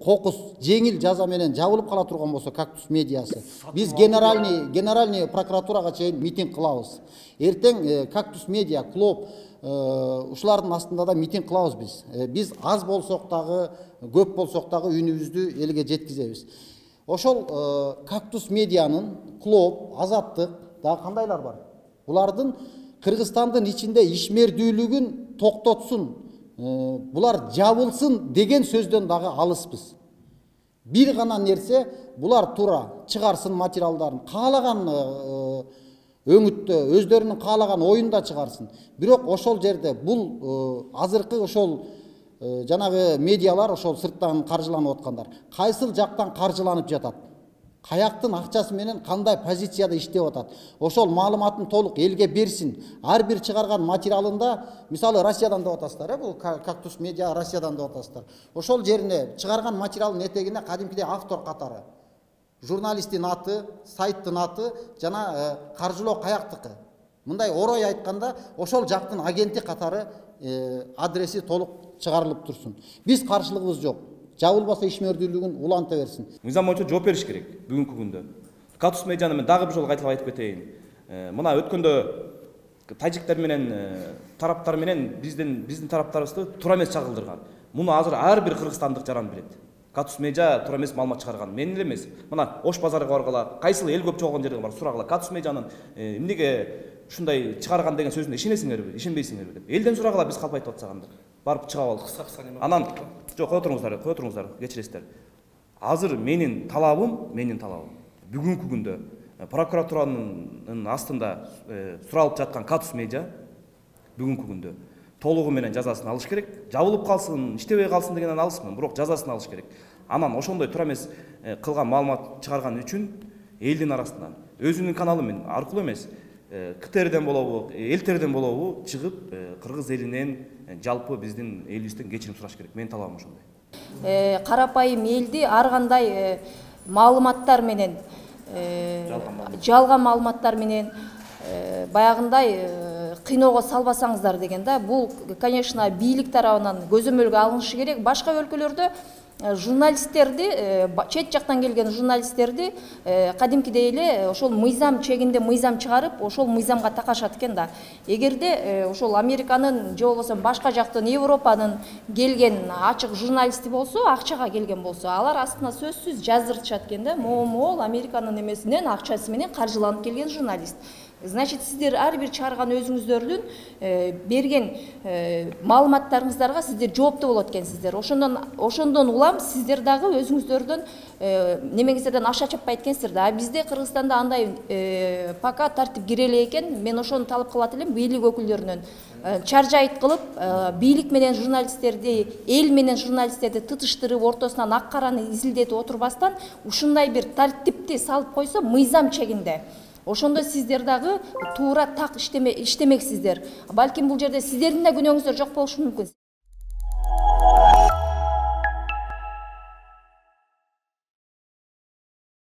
кокус жеңил жаза менен жабылып кала турган болсо Кактус медиасы, биз генеральный прокуратурага чейин митинг кылабыз. Эртең Кактус медиа клуб ушулардын астында да митинг кылабыз биз. Биз аз болсок дагы, көп болсок дагы үнүбүздү элге жеткизебиз. Ошол Кактус медианын клуб, азаттык дагы кандайлар бар? Булардын Кыргызстандын ичинде ишмердүүлүгүн токтотсун, булар жабылсын деген сөздөн дагы алыспыз. Бир гана нерсе, булар тура чыгарсын материалдарын, каалаган өңүттө, өздөрүнүн каалаган оюнда чыгарсын. Бирок ошол жерде бул азыркы ошол жанагы медиалар ошол сырттан каржыланып аткандар. Кайсыл жактан каржыланып жатат? Каяктын акчасы менен кандай позицияда иштеп атат? Ошол маалыматын толук элге берсин. Ар бир чыгарган материалында, мисалы Россиядан деп атасыздар, бул Кактус медиа Россиядан деп атасыздар. Ошол жерине чыгарган материалдын этегине кадимкидей автор катары, журналисттин аты, сайттын аты жана каржылоо каяктыкы. Мындай орой айтканда, ошол жактын агенти катары адреси толук чыгарылып турсун. Биз каршылыгыбыз жок. Жабылбаса ишмердүүлүгүн уланта берсин. Мыйзам боюнча жооп бериш керек бүгүнкү күндө. Кактус медианы мен дагы бир жолу кайталап айтып кетейин. Мына өткөндө тажиктер менен тараптар менен биздин тараптарыбызды туура эмес чагылдырган. Муну азыр ар бир кыргызстандык жаран билет. Кактус медиа туура эмес маалымат чыгарган. Мен эле эмес. Мына Ош базарга баргыла, кайсыл эл көп чогулган жерге барып сурагыла. Кактус медианын эмнеге ушундай чыгарган деген сөзүнө ишенесиңерби, ишенбейсиңерби деп. Элден сурагыла, биз калп айтып атсаганда. Барып чыгап алдык. Анан жок, кое туруңуздар, кечиресиздер. Азыр менин талабым бүгүнкү күндө прокуратуранын астында суралып жаткан Кактус медиа бүгүнкү күндө толугу менен жазасын алыш керек. Жабылып калсын, иштебей калсын дегенден алысмын, бирок жазасын алыш керек. Анан ошондой туура эмес кылган маалымат чыгарган үчүн элдин арасынан өзүнүн каналы менен аркылуу эмес, КТРден болобу, эл-терден болобу чыгып, кыргыз элинен, жалпы биздин элибизден кечирим сураш керек. Менин талабым ошондой. Карапайым элди ар кандай маалыматтар менен, жалган маалыматтар менен баягындай кыйноого салбасаңыздар деген да. Бул, конечно, бийлик тарабынан көзөмөлгө алынышы керек. Башка өлкөлөрдө журналисттерди, чет жактан келген журналисттерди кадимкидей эле ошол мыйзам чегинде мыйзам чыгарып, ошол мыйзамга такашат экен да. Эгерде ошол Американын же болбосо башка жактын, Европанын келген ачык журналисти болсо, акчага келген болсо, алар астына сөзсүз жаздыртышат экен да. Могул Американын эмесинен акчасы менен каржыланып келген журналист. Значит, сиздер ар бир чыгарган өзүңүздөрдүн берген маалыматтарыңыздарга сиздер жооптуу болот экенсиздер. Ошондон улам сиздер дагы өзүңүздөрдөн немеңиздерден аша чаппайт экенсиздер да. Бизде Кыргызстанда андай пока тартип кире эле экен. Мен ошону талап кылат элем бийлик өкүлдөрүнөн. Чаржайт кылып, бийлик менен журналисттерди, эл менен журналисттерди тытыштырып, ортосунан ак караны изилдетип отурбастан ушундай бир тартипти салып койсо мыйзам чегинде. Ошондо сиздер дагы туура так иштемексиздер. Балким бул жерде сиздердин да күнөөңүздөр жок болушу мүмкүн.